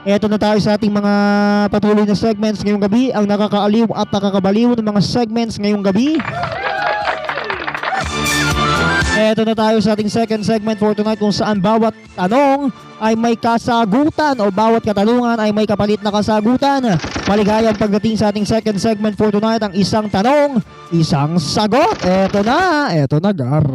Eto na tayo sa ating mga patuloy na segments ngayong gabi, ang nakakaaliw at nakakabaliw ng mga segments ngayong gabi. Eto na tayo sa ating second segment for tonight, kung saan bawat tanong ay may kasagutan o bawat katanungan ay may kapalit na kasagutan. Maligayang pagdating sa ating second segment for tonight, ang isang tanong, isang sagot. Eto na Gar.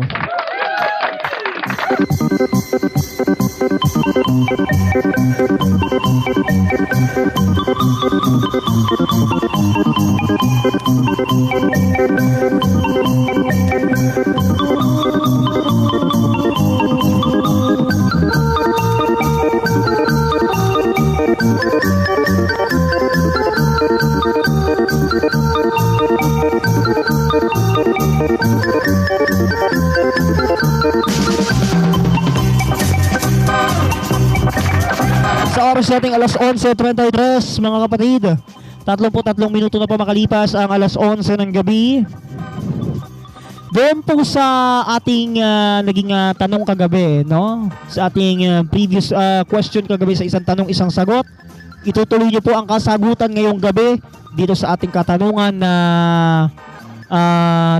Sa oras nating alas 11:33 mga kapatid, 33 minuto na po makalipas ang alas 11 ng gabi. Doon po sa ating naging tanong kagabi, no? Sa ating previous question kagabi sa isang tanong, isang sagot. Itutuloy niyo po ang kasagutan ngayong gabi dito sa ating katanungan na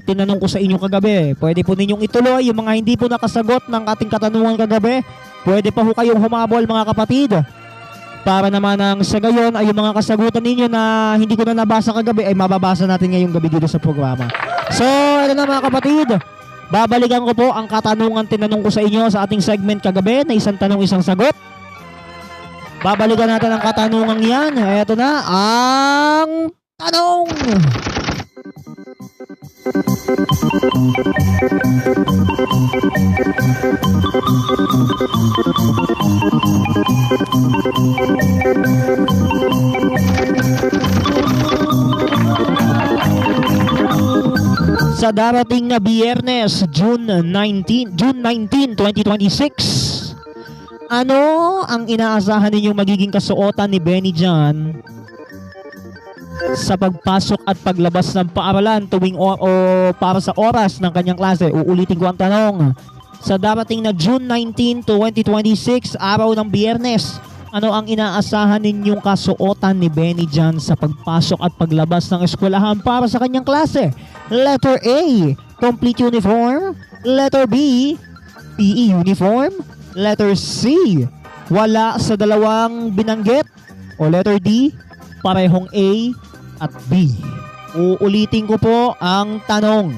tinanong ko sa inyo kagabi. Pwede po ninyong ituloy yung mga hindi po nakasagot ng ating katanungan kagabi. Pwede pa po kayong humabol mga kapatid. Para naman sa gayon ay yung mga kasagutan ninyo na hindi ko na nabasa kagabi ay mababasa natin ngayong gabi dito sa programa. So, ano na mga kapatid, babalikan ko po ang katanungan tinanong ko sa inyo sa ating segment kagabi na isang tanong, isang sagot. Babalikan natin ang katanungan yan. Ito na ang tanong. Sa darating na Biyernes, June 19, 2026, ano ang inaasahan ninyong magiging kasuotan ni Benny John sa pagpasok at paglabas ng paaralan tuwing o para sa oras ng kanyang klase? Uulitin ko ang tanong. Sa darating na June 19, 2026, araw ng Biyernes, ano ang inaasahan ninyong kasuotan ni Benny John sa pagpasok at paglabas ng eskwelahan para sa kanyang klase? Letter A, complete uniform. Letter B, PE uniform. Letter C, wala sa dalawang binanggit. O letter D, parehong A at B. Uulitin ko po ang tanong.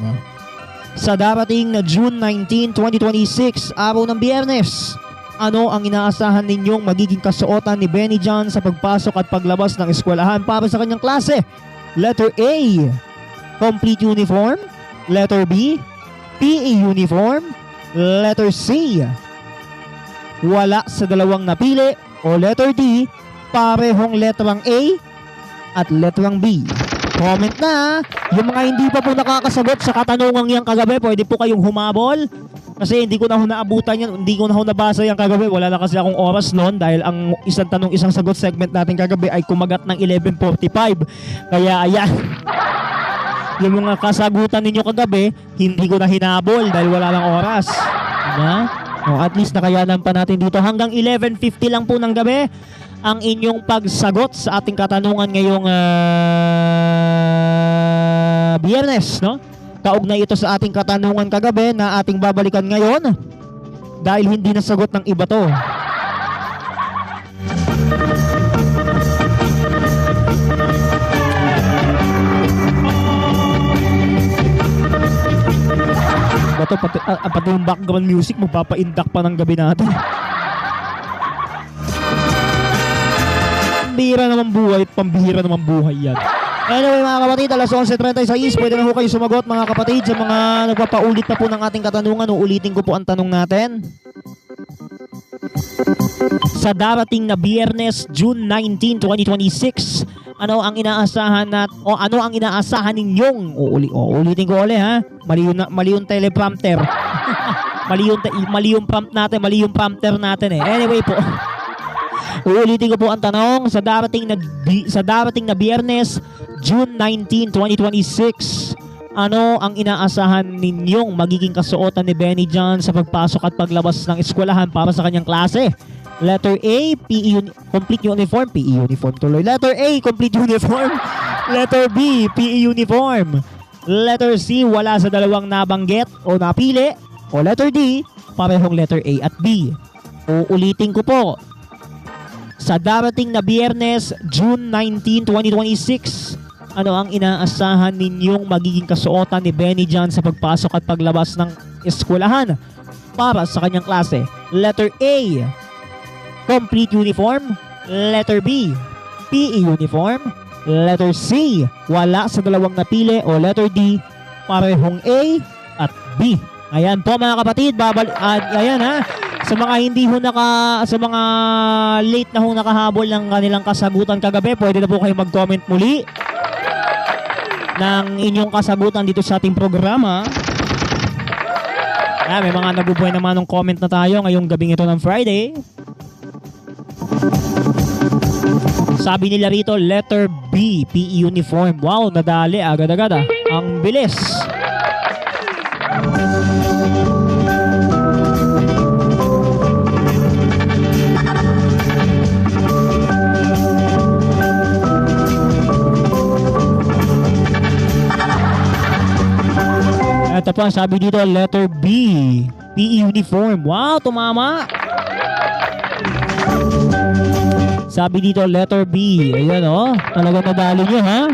Sa darating na June 19, 2026, araw ng Biyernes, ano ang inaasahan ninyong magiging kasuotan ni Benny John sa pagpasok at paglabas ng eskwelahan para sa kanyang klase? Letter A, complete uniform. Letter B, PE uniform. Letter C, wala sa dalawang napili. O letter D, parehong letrang A at letrang B. Comment na. Yung mga hindi pa po nakakasagot sa katanungang yan kagabi, pwede po kayong humabol. Kasi hindi ko na naabutan yan, hindi ko na nabasa yan kagabi. Wala na kasi akong oras noon dahil ang isang tanong, isang sagot segment natin kagabi ay kumagat ng 11:45. Kaya ayan. Yung mga kasagutan ninyo kagabi, hindi ko na hinabol dahil wala lang oras. Diba? O, at least nakayanan pa natin dito. Hanggang 11:50 lang po ng gabi ang inyong pagsagot sa ating katanungan ngayong Biyernes, no? Kaugnay ito sa ating katanungan kagabi na ating babalikan ngayon dahil hindi nasagot ng iba to. Bato, pati yung background music magpapaindak pa ng gabi natin. Pambihira naman buhay yan. Anyway mga kapatid, alas 11:36, pwede na ho kayo sumagot mga kapatid sa mga nagpapaulit na po ng ating katanungan. Uulitin ko po ang tanong natin. Sa darating na Biyernes, June 19, 2026, ano ang inaasahan ano ang inaasahan ninyong ulitin ko ulit ha. Mali yung teleprompter. mali yung prompt natin, mali yung prompter natin eh. Anyway po. Uulitin ko po ang tanong. Sa darating na Biyernes, June 19, 2026, ano ang inaasahan ninyong magiging kasuotan ni Benny John sa pagpasok at paglabas ng eskwelahan para sa kanyang klase? Letter A, complete uniform. PE uniform tuloy. Letter A, complete uniform. Letter B, PE uniform. Letter C, wala sa dalawang nabanggit o napili. O letter D, parehong letter A at B. Uulitin ko po. Sa darating na Biyernes, June 19, 2026, ano ang inaasahan ninyong magiging kasuotan ni Benny John sa pagpasok at paglabas ng eskwelahan para sa kanyang klase? Letter A, complete uniform. Letter B, PE uniform. Letter C, wala sa dalawang napili. O letter D, parehong A at B. Ayan po mga kapatid, ayan ha. Sa mga hindi ho sa mga late na ho nakahabol ng kanilang kasagutan kagabi, pwede na po kayo mag-comment muli ng inyong kasagutan dito sa ating programa. May mga nabubuhay naman ng comment na tayo ngayong gabing ito ng Friday. Sabi nila rito, letter B, PE uniform. Wow, nadali agad-agad ah. Ang bilis. Ito pa, sabi dito, letter B, PE uniform. Wow, tumama. Sabi dito, letter B. Ayan o, talagang nadali nyo ha.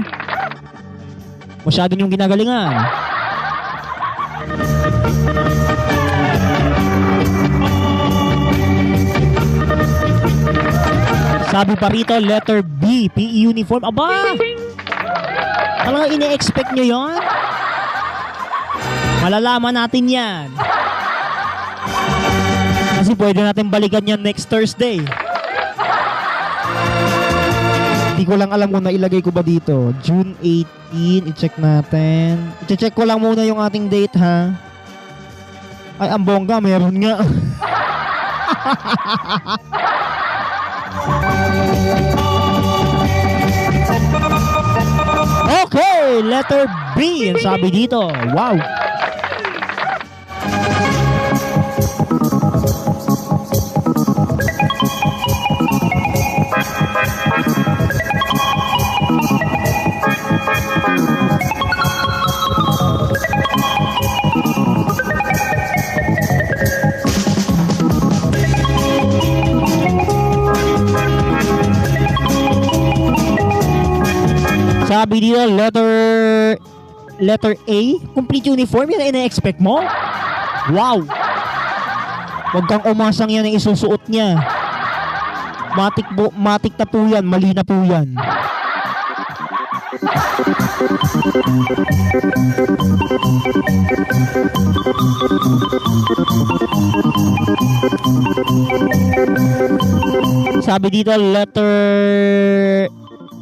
Masyado nyong ginagalingan. Sabi pa rito, letter B, PE uniform. Aba! Talagang ine-expect nyo yon? Malalaman natin yan. Kasi pwede natin balikan yan next Thursday. Hindi ko lang alam kung nailagay ko ba dito. June 18, i-check natin. I-check ko lang muna yung ating date ha. Ay, ang bongga, meron nga. Okay, letter B ang sabi dito. Wow. Sabi dito, letter A, complete uniform, yan ina-expect mo? Wow! Huwag kang umasang yan ang isusuot niya. Matik na po yan, mali na po yan. Sabi dito,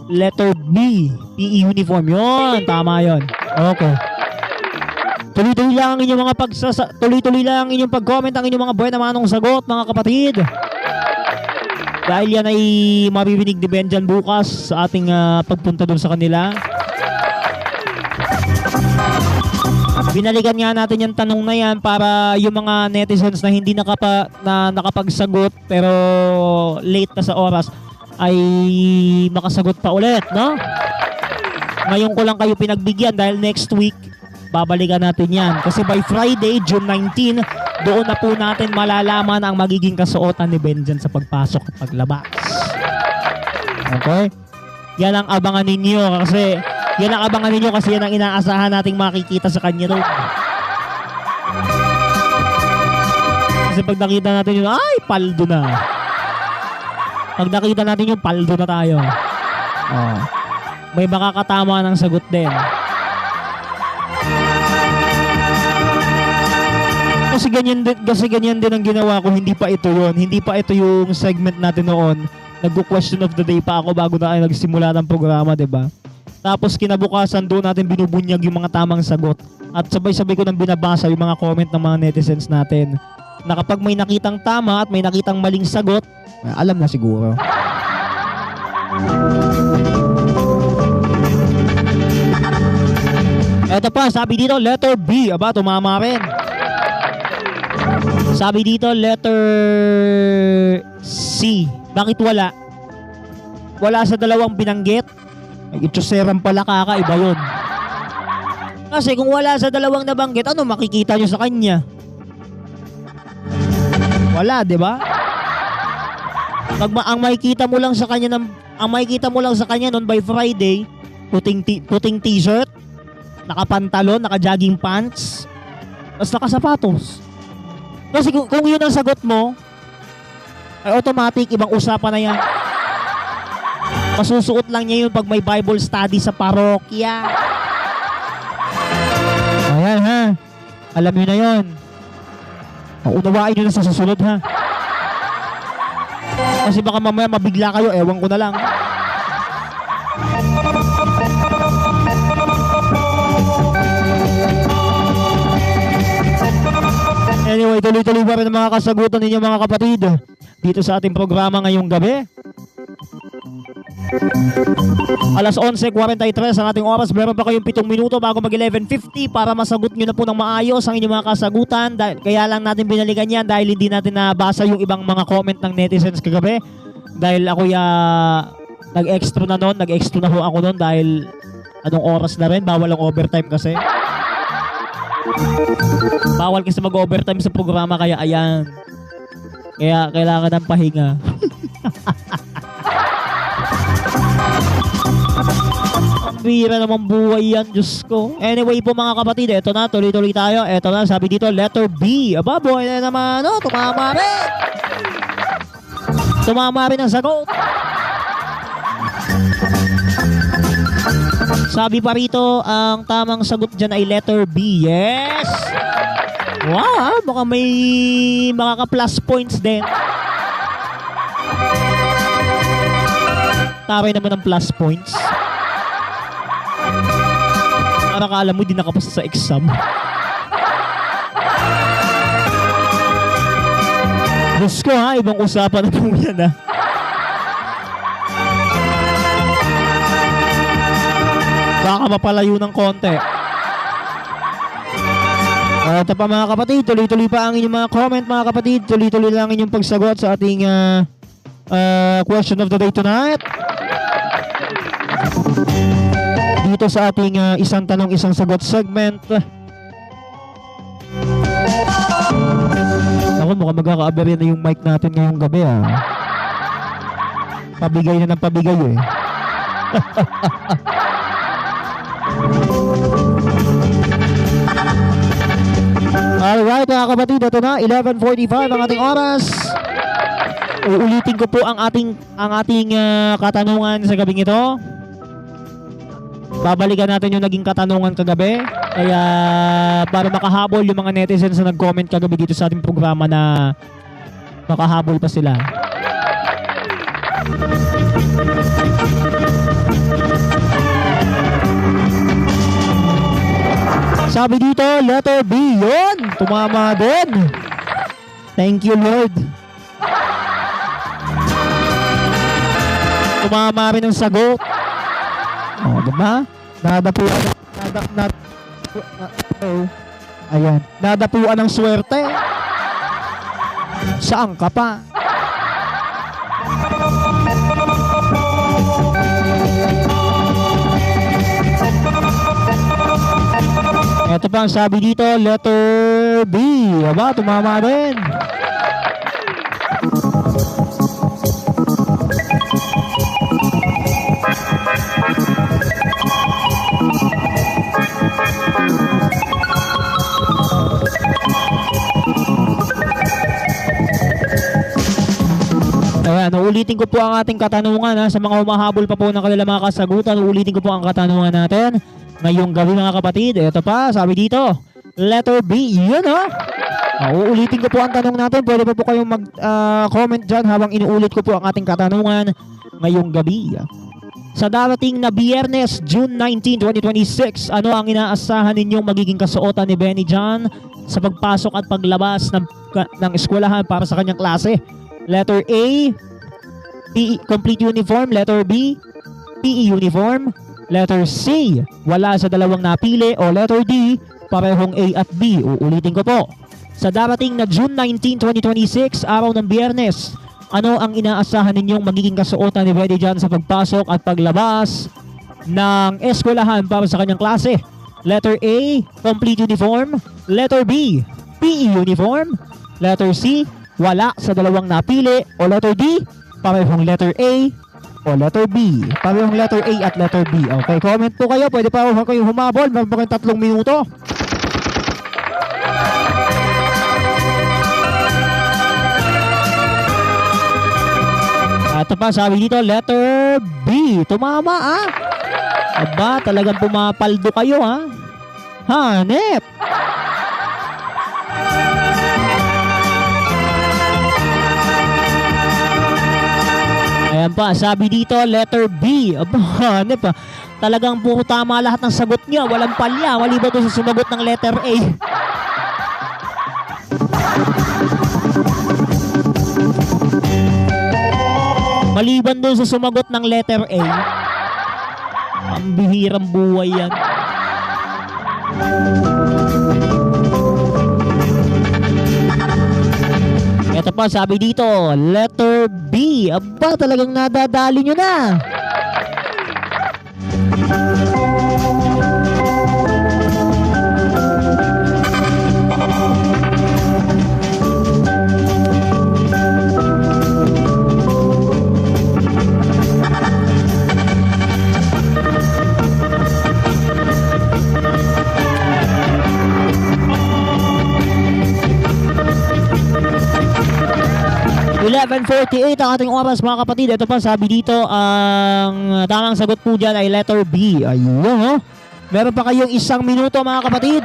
letter B, PE uniform. Yun, tama yun. Okay. Tuloy-tuloy lang ang inyong mga tuloy-tuloy lang ang inyong pag-comment, ang inyong mga buhay na manong sagot, mga kapatid. Dahil yan ay mabibinig ni Benjan bukas sa ating pagpunta doon sa kanila. Binalikan nga natin yung tanong na yan para yung mga netizens na hindi nakapagsagot pero late na sa oras ay makasagot pa ulit, no? Ngayon ko lang kayo pinagbigyan dahil next week babalikan natin yan. Kasi by Friday, June 19, doon na po natin malalaman ang magiging kasuotan ni Benjan sa pagpasok at paglabas. Okay? Yan ang abangan ninyo kasi yan ang inaasahan nating makikita sa kanya doon. Kasi pag nakita natin yun, ay, paldo na. Pag nakita natin yung paldo na tayo. Oh. May makakatama ng sagot din. Kasi ganyan din ang ginawa ko, hindi pa ito yun. Hindi pa ito yung segment natin noon. Nag-question of the day pa ako bago na ay nagsimula ng programa, diba? Tapos kinabukasan doon natin binubunyag yung mga tamang sagot. At sabay-sabay ko nang binabasa yung mga comment ng mga netizens natin. Na kapag may nakitang tama at may nakitang maling sagot, alam na siguro. Eto pa, sabi dito, letter B. Aba, tumama rin. Sabi dito, letter C. Bakit wala? Wala sa dalawang binanggit? Ay, itsuseran pala, kakaiba yun. Kasi kung wala sa dalawang nabanggit, ano makikita nyo sa kanya? Wala, di ba? Ang makikita mo lang sa kanya noon by Friday, puting t-shirt, nakapantalon, naka-jogging pants, tapos nakasapatos. Kasi kung yun ang sagot mo, ay automatic, ibang usapan na yan. Masusuot lang niya yun pag may Bible study sa parokya. Ayan ha. Alam nyo na yun. Unawain nyo na sa susunod ha. Kasi baka mamaya mabigla kayo, ewan ko na lang. Anyway, tuloy-tuloy pa rin ang mga kasagutan ninyo mga kapatid dito sa ating programa ngayong gabi. Alas 11:43 ang ating oras. Meron pa kayong 7 minuto bago mag 11:50 para masagot nyo na po ng maayos ang inyong mga kasagutan. Kaya lang natin binalikan yan dahil hindi natin nabasa yung ibang mga comment ng netizens kagabi. Dahil ako nag-extra na ho ako noon dahil anong oras na rin, bawal ang overtime kasi. Bawal kasi mag-overtime sa programa kaya ayan. Kaya kailangan ng pahinga. Ang bira naman buhay yan, Diyos ko. Anyway po mga kapatid, eto na, tuloy-tuloy tayo. Eto na, sabi dito, letter B. Aba, buhay na naman, no? Tumama rin. Tumama rin ang sagot. Sabi pa rito, ang tamang sagot dyan ay letter B. Yes! Wow, baka may makaka-plus points din. Taray naman ng plus points. Para ka alam mo, di nakapasa sa exam. Diyos ko ha, ibang usapan na po yan ha. Baka mapalayo ng konti. Ito pa mga kapatid, tuloy-tuloy pa ang inyong mga comment mga kapatid. Tuloy-tuloy lang inyong pagsagot sa ating question of the day tonight. Dito sa ating isang tanong, isang sagot segment. Ako mukhang magkaka-aberya na yung mic natin ngayong gabi Pabigay na ng pabigay Alright mga kapatid, ito na 11:45 ang ating oras. Uulitin ko po ang ating katanungan sa gabing ito. Babalikan natin yung naging katanungan kagabi. Kaya para makahabol yung mga netizens na nag-comment kagabi dito sa ating programa na makahabol pa sila. Sabi dito, letter B. Yun! Tumama din. Thank you, Lord. Tumama rin ang sagot. Diba? Nadapuan ng swerte. Saan ka pa? Ito pa ang sabi dito, letter B. Aba, tumama rin. Ayan, uulitin ko po ang ating katanungan sa mga humahabol pa po ng kanilang mga kasagutan. Uulitin ko po ang katanungan natin ngayong gabi mga kapatid. Ito pa, sabi dito, letter B. Yun uulitin ko po ang tanong natin. Pwede pa po kayong mag-comment dyan habang inuulit ko po ang ating katanungan ngayong gabi. Sa darating na Biyernes, June 19, 2026, ano ang inaasahan ninyong magiging kasuotan ni Benny John sa pagpasok at paglabas ng eskwelahan para sa kanyang klase? Letter A, PE, complete uniform. Letter B, PE uniform. Letter C, wala sa dalawang napili. O letter D, parehong A at B. Uulitin ko po. Sa darating na June 19, 2026, araw ng Biyernes, ano ang inaasahan ninyong magiging kasuotan ni Benny John sa pagpasok at paglabas ng eskwelahan para sa kanyang klase? Letter A, complete uniform. Letter B, PE uniform. Letter C, wala sa dalawang napili. O letter D, parehong letter A o letter B. Parehong letter A at letter B. Okay, comment po kayo. Pwede pa kayo humabol. Meron pa kayong 3 minuto. At pa, sabi dito, letter B. Tumama ah. Aba, talagang pumapaldo kayo ha. Hanep. Ayan pa, sabi dito, letter B. Aba, hanep ha. Talagang puro tama lahat ng sagot niya. Walang palya. Maliban doon sa sumagot ng letter A. Maliban doon sa sumagot ng letter A. Ang bihirang buhay yan. Ito pa, sabi dito, letter B. Aba, talagang nadadali nyo na. .48 ang ating oras mga kapatid. Ito pa, sabi dito, ang tamang sagot po dyan ay letter B. Ayun, oh. Meron pa kayong 1 minuto mga kapatid.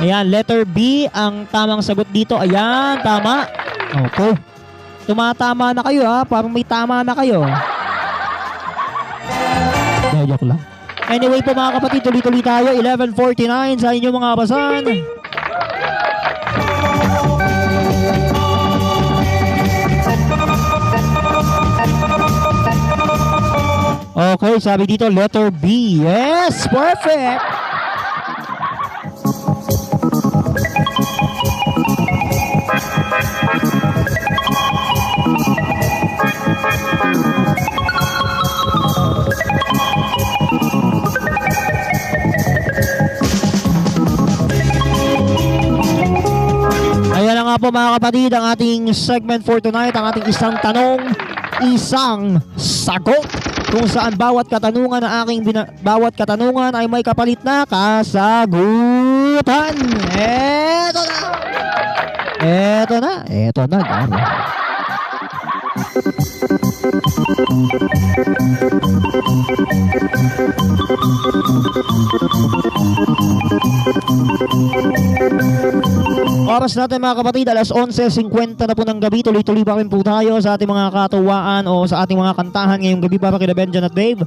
Ayan, letter B ang tamang sagot dito. Ayan, tama. Okay. Tumatama na kayo ha. Parang may tama na kayo. Joke lang. Anyway po mga kapatid, tuloy-tuloy tayo. 11:49 sa inyong mga basan. Okay, sabi dito letter B. Yes, perfect. Ayan na nga po mga kapatid ang ating segment for tonight, ang ating isang tanong, isang sagot. Kung saan bawat katanungan ay may kapalit na kasagutan. Eto na, garo. Oras natin mga kapatid, alas 11:50 na po ng gabi. Tuloy-tuloy pa rin po tayo sa ating mga katuwaan o sa ating mga kantahan ngayong gabi para kina Benjan at Dave.